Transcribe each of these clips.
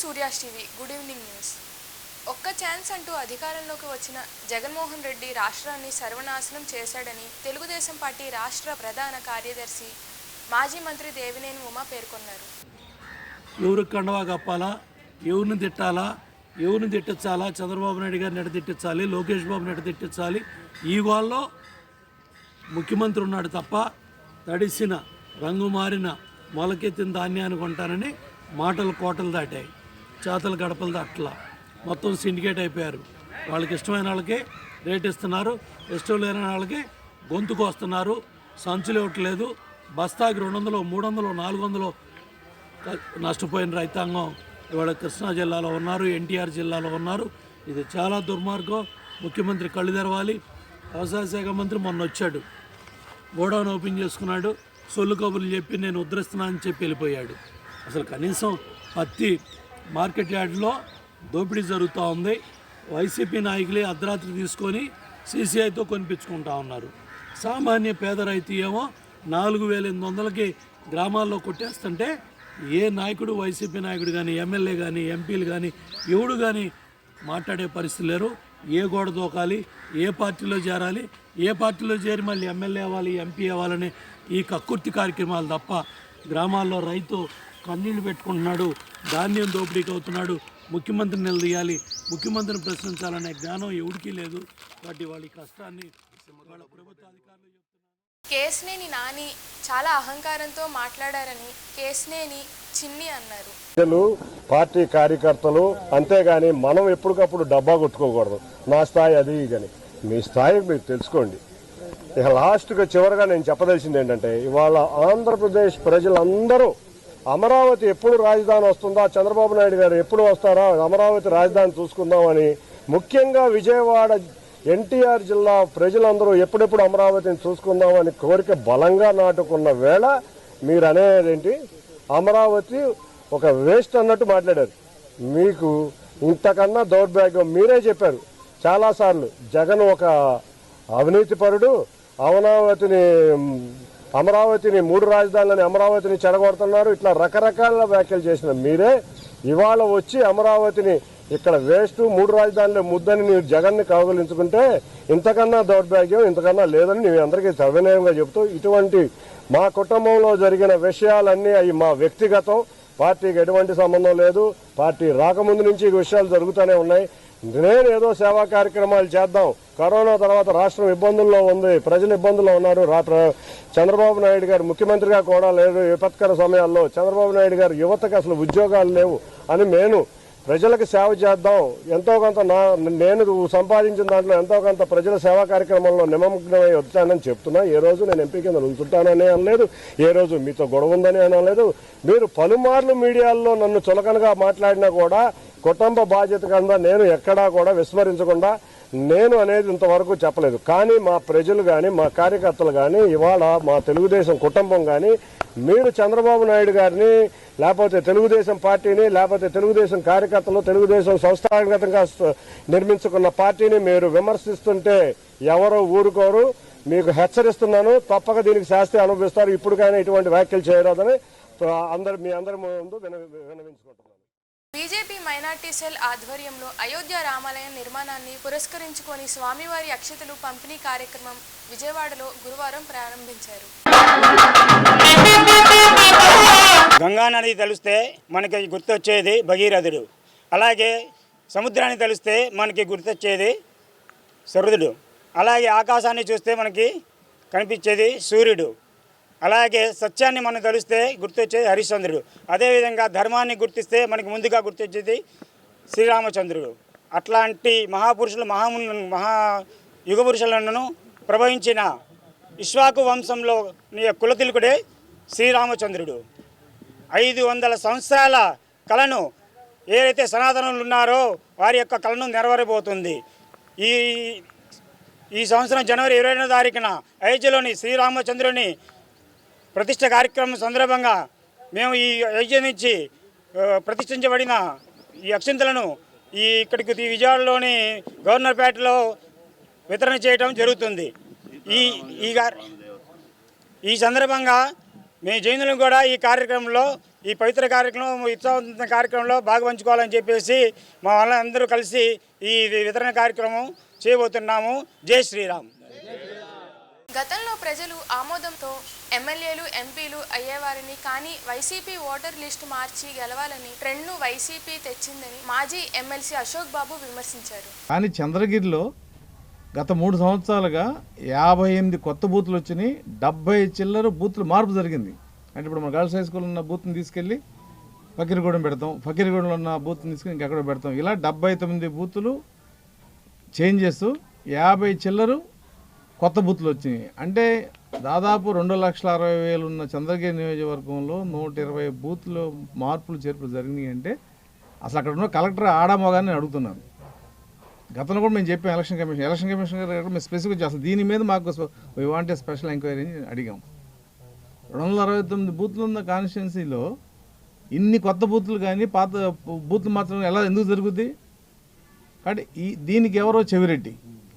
Surya's TV good evening news. ఒక్క chance అంటూ అధికారంలోకి వచ్చిన జగన్మోహన్ రెడ్డి రాష్ట్రాన్ని సర్వనాశనం చేశాడని తెలుగుదేశం పార్టీ రాష్ట్ర ప్రధాన కార్యదర్శి మాజీ మంత్రి దేవినేని ఉమా పేర్కొన్నారు. ఎవరికి కండవా కప్పాలా, ఎవరిని తిట్టాలా, ఎవరిని తిట్టించాలా, చంద్రబాబు నాయుడు గారిని ఎట తిట్టించాలి, లోకేష్ బాబుని ఎట తిట్టించాలి, ఈ గోల్లో ముఖ్యమంత్రి ఉన్నాడు తప్ప తడిసిన రంగు మారిన మొలకెత్తిన ధాన్యాన్ని కొంటానని మాటలు కోటలు దాటాయి, చేతలు గడపలు దాట్లా, మొత్తం సిండికేట్ అయిపోయారు. వాళ్ళకి ఇష్టమైన వాళ్ళకి రేట్ ఇస్తున్నారు, ఇష్టం లేని వాళ్ళకి గొంతుకు వస్తున్నారు, సంచులు ఇవ్వట్లేదు. బస్తాకి 200, 300, 400 నష్టపోయిన రైతాంగం ఇవాళ కృష్ణా జిల్లాలో ఉన్నారు, ఎన్టీఆర్ జిల్లాలో ఉన్నారు. ఇది చాలా దుర్మార్గం. ముఖ్యమంత్రి కళ్ళు తెరవాలి. వ్యవసాయ శాఖ మంత్రి మొన్న వచ్చాడు, గోడౌన్ ఓపెన్ చేసుకున్నాడు, సొల్లు కబుర్లు చెప్పి నేను ఉద్ధరిస్తున్నా అని చెప్పి వెళ్ళిపోయాడు. అసలు కనీసం పత్తి మార్కెట్ యార్డ్లో దోపిడీ జరుగుతూ ఉంది. వైసీపీ నాయకులే అర్ధరాత్రి తీసుకొని సీసీఐతో కొనిపించుకుంటా ఉన్నారు. సామాన్య పేద రైతు ఏమో 4,800కి గ్రామాల్లో కొట్టేస్తుంటే ఏ నాయకుడు, వైసీపీ నాయకుడు కానీ, ఎమ్మెల్యే కానీ, ఎంపీలు కానీ, ఎవడు కానీ మాట్లాడే పరిస్థితి లేరు. ఏ గోడ దూకాలి, ఏ పార్టీలో చేరాలి, ఏ పార్టీలో చేరి మళ్ళీ ఎమ్మెల్యే అవ్వాలి, ఎంపీ అవ్వాలని ఈ కక్కుర్తి కార్యక్రమాలు తప్ప గ్రామాల్లో రైతు కన్నీళ్లు పెట్టుకుంటున్నాడు, ధాన్యం దోపిడీకి అవుతున్నాడు. ముఖ్యమంత్రిని నిలదీయాలి, ముఖ్యమంత్రిని ప్రశ్నించాలనే జ్ఞానం ఎవరికీ లేదు. వాటి వాళ్ళ కష్టాన్ని వాళ్ళ ప్రభుత్వ అధికారులు చెప్తున్నారు. కేశినేని నాని చాలా అహంకారంతో మాట్లాడారని కేశినేని చిన్ని అన్నారు. పార్టీ కార్యకర్తలు అంతేగాని మనం ఎప్పటికప్పుడు డబ్బా కొట్టుకోకూడదు. నా స్థాయి అది కానీ మీ స్థాయి మీరు తెలుసుకోండి. ఇక లాస్ట్గా చివరిగా నేను చెప్పదలిసింది ఏంటంటే, ఇవాళ ఆంధ్రప్రదేశ్ ప్రజలందరూ అమరావతి ఎప్పుడు రాజధాని వస్తుందా, చంద్రబాబు నాయుడు గారు ఎప్పుడు వస్తారా, అమరావతి రాజధాని చూసుకుందామని, ముఖ్యంగా విజయవాడ ఎన్టీఆర్ జిల్లా ప్రజలందరూ ఎప్పుడెప్పుడు అమరావతిని చూసుకుందామని కోరిక బలంగా నాటుకున్న వేళ మీరు అనేదేంటి, అమరావతి ఒక వేస్ట్ అన్నట్టు మాట్లాడారు. మీకు ఇంతకన్నా దౌర్భాగ్యం మీరే చెప్పారు చాలాసార్లు. జగన్ ఒక అవినీతిపరుడు, అమరావతిని 3 రాజధానులని అమరావతిని చెడగొడుతున్నారు, ఇట్లా రకరకాల వ్యాఖ్యలు చేసిన మీరే ఇవాళ వచ్చి అమరావతిని ఇక్కడ వేస్ట్ 3 రాజధానులే ముద్దని మీరు జగన్ని కౌగులించుకుంటే ఇంతకన్నా దౌర్భాగ్యం ఇంతకన్నా లేదని నేను అందరికీ సవినయంగా చెబుతూ, ఇటువంటి మా కుటుంబంలో జరిగిన విషయాలన్నీ అవి మా వ్యక్తిగతం, పార్టీకి ఎటువంటి సంబంధం లేదు. పార్టీ రాకముందు నుంచి ఈ విషయాలు జరుగుతూనే ఉన్నాయి. నేను ఏదో సేవా కార్యక్రమాలు చేద్దాం, కరోనా తర్వాత రాష్ట్రం ఇబ్బందుల్లో ఉంది, ప్రజలు ఇబ్బందుల్లో ఉన్నారు, చంద్రబాబు నాయుడు గారు ముఖ్యమంత్రిగా కూడా లేదు, విపత్కర సమయాల్లో చంద్రబాబు నాయుడు గారు యువతకు అసలు ఉద్యోగాలు లేవు అని నేను ప్రజలకు సేవ చేద్దాం, ఎంతో కొంత నేను సంపాదించిన దాంట్లో ఎంతో కొంత ప్రజల సేవా కార్యక్రమంలో నిమగ్నమై వచ్చానని చెప్తున్నా. ఏ రోజు నేను ఎంపీ కింద ఉంచుంటానని అనలేదు, ఏ రోజు మీతో గొడవ ఉందని అనలేదు. మీరు పలుమార్లు మీడియాల్లో నన్ను చులకనగా మాట్లాడినా కూడా కుటుంబ బాధ్యత కింద నేను ఎక్కడా కూడా విస్మరించకుండా నేను అనేది ఇంతవరకు చెప్పలేదు. కానీ మా ప్రజలు కానీ, మా కార్యకర్తలు కానీ, ఇవాళ మా తెలుగుదేశం కుటుంబం కానీ, మీరు చంద్రబాబు నాయుడు గారిని, లేకపోతే తెలుగుదేశం పార్టీని, లేకపోతే తెలుగుదేశం కార్యకర్తలు, తెలుగుదేశం సంస్థాగతంగా నిర్మించుకున్న పార్టీని మీరు విమర్శిస్తుంటే ఎవరో ఊరుకోరు. మీకు హెచ్చరిస్తున్నాను, తప్పక దీనికి శాస్తి అనుభవిస్తారు. ఇప్పటికైనా ఇటువంటి వ్యాఖ్యలు చేయరాదని మీ అందరి ముందు విన్నవించుకుంటున్నాను. బీజేపీ మైనార్టీ సెల్ ఆధ్వర్యంలో అయోధ్య రామాలయం నిర్మాణాన్ని పురస్కరించుకొని స్వామివారి అక్షతలు పంపిణీ కార్యక్రమం విజయవాడలో గురువారం ప్రారంభించారు. గంగా నది తెలిస్తే మనకి గుర్తొచ్చేది భగీరథుడు, అలాగే సముద్రాన్ని తెలిస్తే మనకి గుర్తొచ్చేది సరుదుడు, అలాగే ఆకాశాన్ని చూస్తే మనకి కనిపించేది సూర్యుడు, అలాగే సత్యాన్ని మనం తెలిస్తే గుర్తొచ్చేది హరిశ్చంద్రుడు, అదేవిధంగా ధర్మాన్ని గుర్తిస్తే మనకి ముందుగా గుర్తొచ్చేది శ్రీరామచంద్రుడు. అట్లాంటి మహాపురుషులు, మహా యుగ పురుషులను ప్రభవించిన ఇక్ష్వాకు వంశంలో కులతిలకుడే శ్రీరామచంద్రుడు. 500 సంవత్సరాల కళను ఏదైతే సనాతనులు ఉన్నారో వారి యొక్క కళను నెరవేరబోతుంది. ఈ సంవత్సరం జనవరి 22వ తారీఖున అయోధ్యలోని శ్రీరామచంద్రుని ప్రతిష్ట కార్యక్రమం సందర్భంగా మేము ఈ అయోధ్య నుంచి ప్రతిష్ఠించబడిన ఈ అక్షింతలను ఇక్కడికి విజయవాడలోని గవర్నర్పేటలో వితరణ చేయడం జరుగుతుంది. ఈ సందర్భంగా మేము జైనులను కూడా ఈ కార్యక్రమంలో ఈ పవిత్ర కార్యక్రమం ఉత్సవ కార్యక్రమంలో భాగపంచుకోవాలని చెప్పేసి మా వాళ్ళందరూ కలిసి ఈ వితరణ కార్యక్రమం చేయబోతున్నాము. జై శ్రీరామ్. గతంలో ప్రజలు ఆమోదంతో ఎమ్మెల్యేలు ఎంపీలు అయ్యేవారని, కానీ వైసీపీ ఓటర్ లిస్టు మార్చి గెలవాలని ట్రెండ్ను వైసీపీ తెచ్చిందని మాజీ ఎమ్మెల్సీ అశోక్ బాబు విమర్శించారు. కానీ చంద్రగిరిలో గత 3 సంవత్సరాలుగా 58 కొత్త బూతులు వచ్చినాయి. 70 చిల్లర బూతులు మార్పు జరిగింది. అంటే ఇప్పుడు మన గర్ల్స్ హై స్కూల్ ఉన్న బూత్ని తీసుకెళ్ళి ఫకీర్గూడెం పెడతాం, ఫకీర్గూడెంలో ఉన్న బూత్ని తీసుకెళ్ళి ఇంకెక్కడ పెడతాం. ఇలా 79 బూతులు చేంజ్ చేస్తూ 50 చిల్లరు కొత్త బూతులు వచ్చినాయి. అంటే దాదాపు 2,60,000 ఉన్న చంద్రగిరి నియోజకవర్గంలో 120 బూత్లో మార్పులు చేర్పులు జరిగినాయి. అంటే అసలు అక్కడ ఉన్న కలెక్టర్ ఆడామోగానే అడుగుతున్నారు. గతంలో కూడా మేము చెప్పాం ఎలక్షన్ కమిషన్ గారు మేము స్పెసిఫిక్ చేస్తాం, దీని మీద మాకు we want a special enquiry అని అడిగాం. 269 బూత్లు ఉన్న కాన్స్టిట్యున్సీలో ఇన్ని కొత్త బూత్లు కానీ పాత బూత్లు మాత్రం ఎందుకు జరుగుద్ది? కాబట్టి దీనికి ఎవరో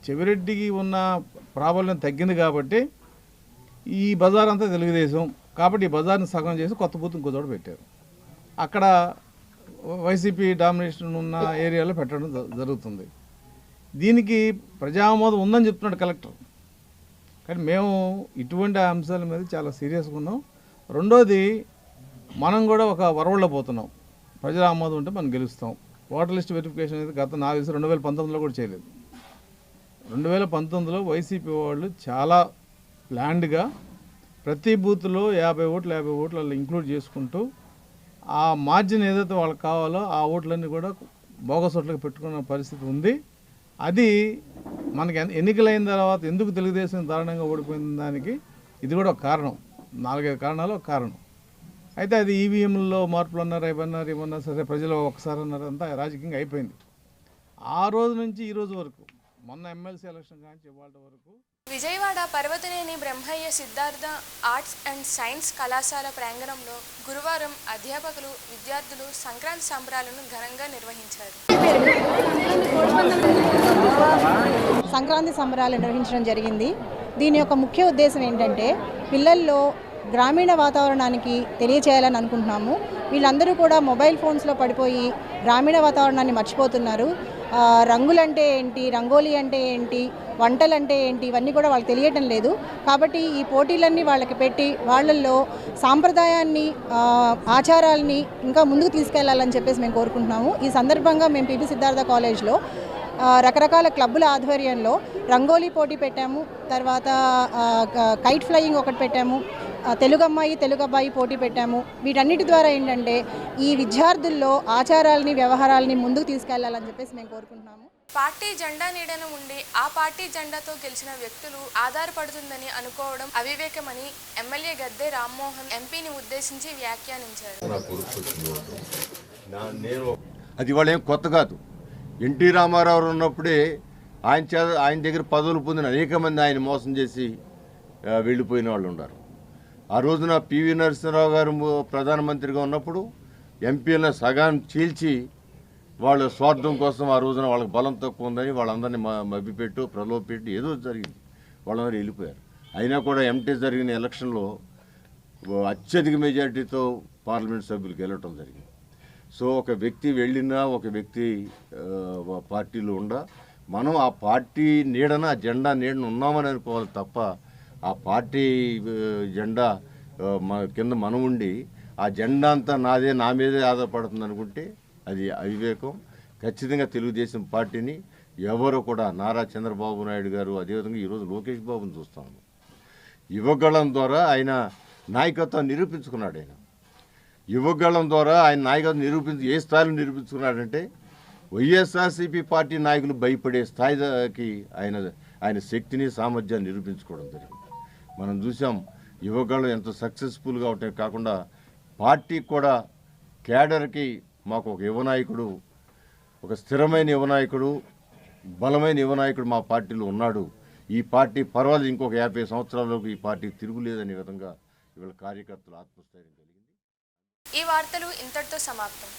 చెవిరెడ్డికి ఉన్న ప్రాబల్యం తగ్గింది కాబట్టి ఈ బజార్ అంతా తెలుగుదేశం కాబట్టి ఈ బజార్ని సగం చేసి కొత్త బూత్ ఇంకో చోట పెట్టారు. అక్కడ వైసీపీ డామినేషన్ ఉన్న ఏరియాలో పెట్టడం జరుగుతుంది. దీనికి ప్రజామోదం ఉందని చెప్తున్నాడు కలెక్టర్. కానీ మేము ఇటువంటి అంశాల మీద చాలా సీరియస్గా ఉన్నాం. రెండోది, మనం కూడా ఒక వరవల్లో పోతున్నాం. ప్రజల ఆమోదం ఉంటే మనం గెలుస్తాం. ఓటర్ లిస్ట్ వెరిఫికేషన్ అనేది గత 2019లో కూడా చేయలేదు. 2019లో వైసీపీ వాళ్ళు చాలా ప్లాన్డ్గా ప్రతి బూత్లో 50 ఓట్లు అలా ఇంక్లూడ్ చేసుకుంటూ ఆ మార్జిన్ ఏదైతే వాళ్ళకి కావాలో ఆ ఓట్లన్నీ కూడా బోగస్ ఓట్లకు పెట్టుకున్న పరిస్థితి ఉంది. అది మనకి ఎన్నికలైన తర్వాత ఎందుకు తెలుగుదేశం దారుణంగా ఓడిపోయిన దానికి ఇది కూడా ఒక కారణం. 4-5 కారణాలు ఒక కారణం. అయితే అది ఈవీఎంలో మార్పులు అన్నారు, ఇవన్నా సరే ప్రజలు ఒకసారి అన్నారు, అంతా రాజకీయంగా అయిపోయింది. ఆ రోజు నుంచి ఈ రోజు వరకు, మొన్న ఎమ్మెల్సీ ఎలక్షన్ కానీ ఇవాళ వరకు Vijayawada Parvathaneni Brahmayya Siddhartha arts and science కళాశాల ప్రాంగణంలో గురువారం అధ్యాపకులు, విద్యార్థులు సంక్రాంతి సంబరాలను ఘనంగా నిర్వహించారు. సంక్రాంతి సంబరాలు నిర్వహించడం జరిగింది. దీని యొక్క ముఖ్య ఉద్దేశం ఏంటంటే పిల్లల్లో గ్రామీణ వాతావరణానికి తెలియచేయాలని అనుకుంటున్నాము. వీళ్ళందరూ కూడా మొబైల్ ఫోన్స్లో పడిపోయి గ్రామీణ వాతావరణాన్ని మర్చిపోతున్నారు. రంగులంటే ఏంటి, రంగోలీ అంటే ఏంటి, వంటలు అంటే ఏంటి, ఇవన్నీ కూడా వాళ్ళకి తెలియటం లేదు. కాబట్టి ఈ పోటీలన్నీ వాళ్ళకి పెట్టి వాళ్ళల్లో సాంప్రదాయాన్ని, ఆచారాలని ఇంకా ముందుకు తీసుకెళ్లాలని చెప్పేసి మేము కోరుకుంటున్నాము. ఈ సందర్భంగా మేము పిపి సిద్ధార్థ కాలేజ్లో రకరకాల క్లబ్బుల ఆధ్వర్యంలో రంగోలీ పోటీ పెట్టాము. తర్వాత కైట్ ఫ్లయింగ్ ఒకటి పెట్టాము. తెలుగు అమ్మాయి తెలుగు అబ్బాయి పోటీ పెట్టాము. వీటన్నిటి ద్వారా ఏంటంటే ఈ విద్యార్థుల్లో ఆచారాలని, వ్యవహారాలని ముందుకు తీసుకెళ్లాలని చెప్పేసి మేము కోరుకుంటున్నాము. పార్టీ జెండా నీడను ఉండి ఆ పార్టీ జెండాతో గెలిచిన వ్యక్తులు ఆధారపడుతుందని అనుకోవడం అవివేకమని ఎమ్మెల్యే గద్దె రామ్మోహన్ ఎంపీని ఉద్దేశించి వ్యాఖ్యానించారు. అది వాళ్ళు ఏం కొత్త కాదు. ఎన్టీ రామారావు ఉన్నప్పుడే ఆయన దగ్గర పదవులు పొందిన అనేక మంది ఆయన మోసం చేసి వెళ్ళిపోయిన వాళ్ళు ఉన్నారు. ఆ రోజున పివి నరసింహరావు గారు ప్రధానమంత్రిగా ఉన్నప్పుడు ఎంపీలను సగాన్ని చీల్చి వాళ్ళ స్వార్థం కోసం ఆ రోజున వాళ్ళకి బలం తక్కువ ఉందని వాళ్ళందరినీ మభ్యపెట్టు ప్రలోభపెట్టి ఏదో జరిగింది, వాళ్ళందరూ వెళ్ళిపోయారు. అయినా కూడా ఎంటీ జరిగిన ఎలక్షన్లో అత్యధిక మెజార్టీతో పార్లమెంట్ సభ్యులకు వెళ్ళటం జరిగింది. సో ఒక వ్యక్తి వెళ్ళినా, ఒక వ్యక్తి పార్టీలో మనం ఆ పార్టీ నీడన, ఆ జెండా నీడన ఉన్నామని అనుకోవాలి తప్ప ఆ పార్టీ జెండా కింద మనం ఉండి ఆ జెండా అంతా నాదే, నా మీదే ఆధారపడుతుంది అనుకుంటే అది అవివేకం. ఖచ్చితంగా తెలుగుదేశం పార్టీని ఎవరు కూడా, నారా చంద్రబాబు నాయుడు గారు, అదేవిధంగా ఈరోజు లోకేష్ బాబుని చూస్తాము, యువగళం ద్వారా ఆయన నాయకత్వం నిరూపించుకున్నాడు. యువగళం ద్వారా ఆయన నాయకత్వం ఏ స్థాయిలో నిరూపించుకున్నాడంటే వైఎస్ఆర్సీపీ పార్టీ నాయకులు భయపడే స్థాయికి ఆయన శక్తిని, సామర్థ్యాన్ని నిరూపించుకోవడం జరిగింది. మనం చూసాం యువగళం ఎంత సక్సెస్ఫుల్గా ఉంటాయి. కాకుండా పార్టీకి కూడా, క్యాడర్కి మాకు ఒక యువనాయకుడు, ఒక స్థిరమైన యువనాయకుడు, బలమైన యువనాయకుడు మా పార్టీలో ఉన్నాడు. ఈ పార్టీ పర్వాలేదు, ఇంకొక 50 సంవత్సరాలకు ఈ పార్టీ తిరుగులేదనే విధంగా ఇవాళ కార్యకర్తలు ఆత్మస్థైర్యం కలిగింది. ఈ వార్తలు ఇంతటితో సమాప్తం.